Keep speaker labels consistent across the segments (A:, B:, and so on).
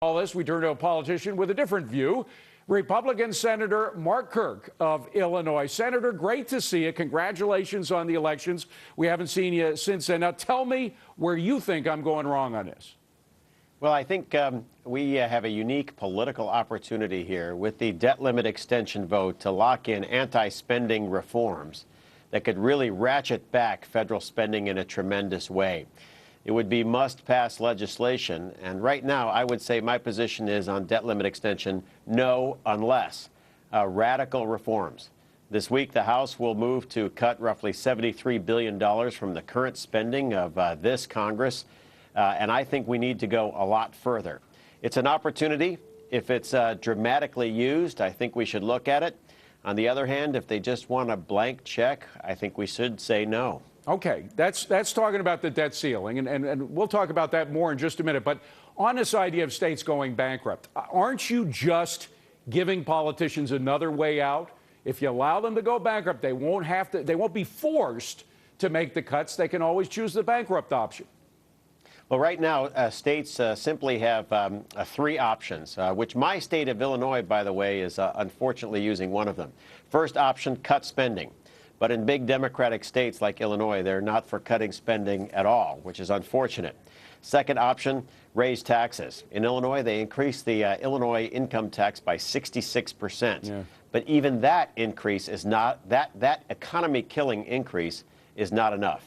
A: All this, we turn to a politician with a different view. Republican Senator Mark Kirk of Illinois. Senator, great to see you. Congratulations on the elections. We haven't seen you since then. Now, tell me where you think I'm going wrong on this.
B: Well, I think we have a unique political opportunity here with the debt limit extension vote to lock in anti-spending reforms that could really ratchet back federal spending in a tremendous way. It would be must-pass legislation, and right now I would say my position is on debt limit extension, no unless radical reforms. This week the House will move to cut roughly $73 billion from the current spending of this Congress, and I think we need to go a lot further. It's an opportunity. If it's dramatically used, I think we should look at it. On the other hand, if they just want a blank check, I think we should say no.
A: Okay, that's talking about the debt ceiling, and we'll talk about that more in just a minute. But on this idea of states going bankrupt, aren't you just giving politicians another way out? If you allow them to go bankrupt, they won't be forced to make the cuts. They can always choose the bankrupt option.
B: Well, right now, states simply have three options, which my state of Illinois, by the way, is unfortunately using one of them. First option, cut spending. But in big Democratic states like Illinois, they're not for cutting spending at all, which is unfortunate. Second option, raise taxes. In Illinois, they increased the Illinois income tax by 66%. Yeah. But even that increase is not, that economy-killing increase is not enough.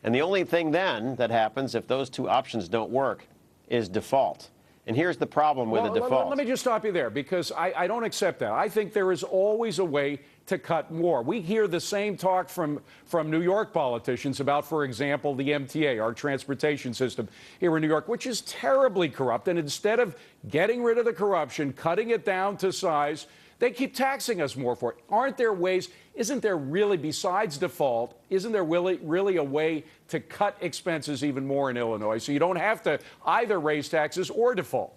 B: And the only thing then that happens if those two options don't work is default. And here's the problem with a default.
A: Let me just stop you there, because I don't accept that. I think there is always a way to cut more. We hear the same talk from New York politicians about, for example, the MTA, our transportation system here in New York, which is terribly corrupt. And instead of getting rid of the corruption, cutting it down to size, they keep taxing us more for it. Aren't there ways, isn't there really, besides default, isn't there really a way to cut expenses even more in Illinois so you don't have to either raise taxes or default?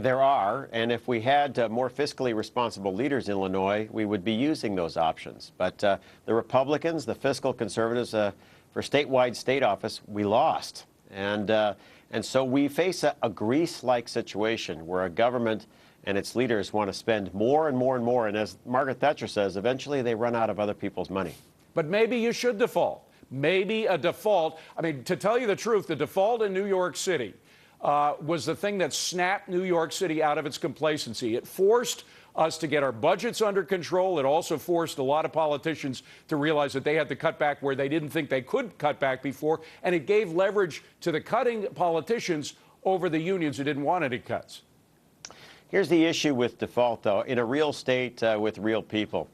B: There are, and if we had more fiscally responsible leaders in Illinois, we would be using those options. But the Republicans, the fiscal conservatives, for statewide state office, we lost. And so we face a Greece-like situation where a government and its leaders want to spend more and more and more. And as Margaret Thatcher says, eventually they run out of other people's money.
A: But maybe you should default. Maybe a default. I mean, to tell you the truth, the default in New York City was the thing that snapped New York City out of its complacency. It forced us to get our budgets under control. It also forced a lot of politicians to realize that they had to cut back where they didn't think they could cut back before. And it gave leverage to the cutting politicians over the unions who didn't want any cuts.
B: Here's the issue with default, though. In a real state with real people,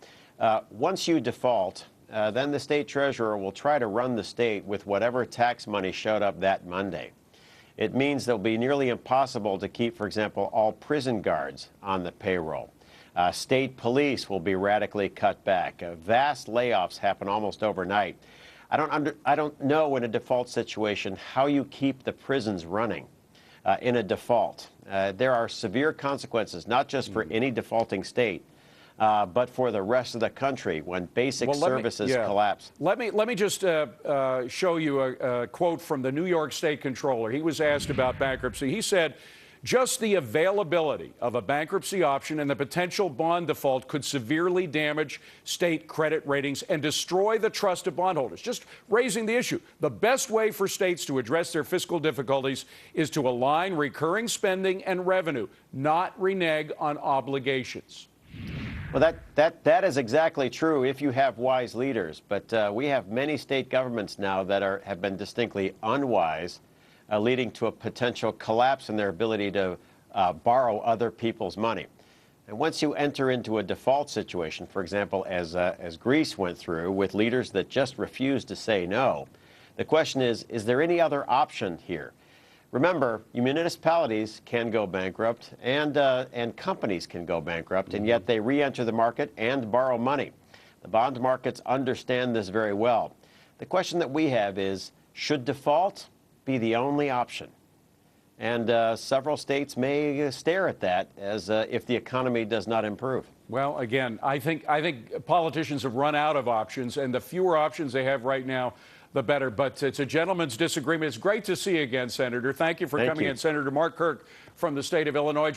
B: once you default, then the state treasurer will try to run the state with whatever tax money showed up that Monday. It means it'll be nearly impossible to keep, for example, all prison guards on the payroll. State police will be radically cut back. Vast layoffs happen almost overnight. I don't know in a default situation how you keep the prisons running in a default. There are severe consequences, not just for any defaulting state, but for the rest of the country when basic services collapse.
A: Let me just show you a quote from the New York State Comptroller. He was asked about bankruptcy. He said, just the availability of a bankruptcy option and the potential bond default could severely damage state credit ratings and destroy the trust of bondholders. Just raising the issue. The best way for states to address their fiscal difficulties is to align recurring spending and revenue, not renege on obligations.
B: Well, that is exactly true if you have wise leaders. But we have many state governments now that have been distinctly unwise, leading to a potential collapse in their ability to borrow other people's money. And once you enter into a default situation, for example, as Greece went through with leaders that just refused to say no, the question is there any other option here? Remember, municipalities can go bankrupt and companies can go bankrupt, and yet they re-enter the market and borrow money. The bond markets understand this very well. The question that we have is, should default be the only option? And several states may stare at that as if the economy does not improve.
A: Well, again, I think politicians have run out of options, and the fewer options they have right now, the better. But it's a gentleman's disagreement. It's great to see you again, Senator. Thank you for
B: Thank
A: coming
B: you.
A: in. Senator Mark Kirk from the state of Illinois.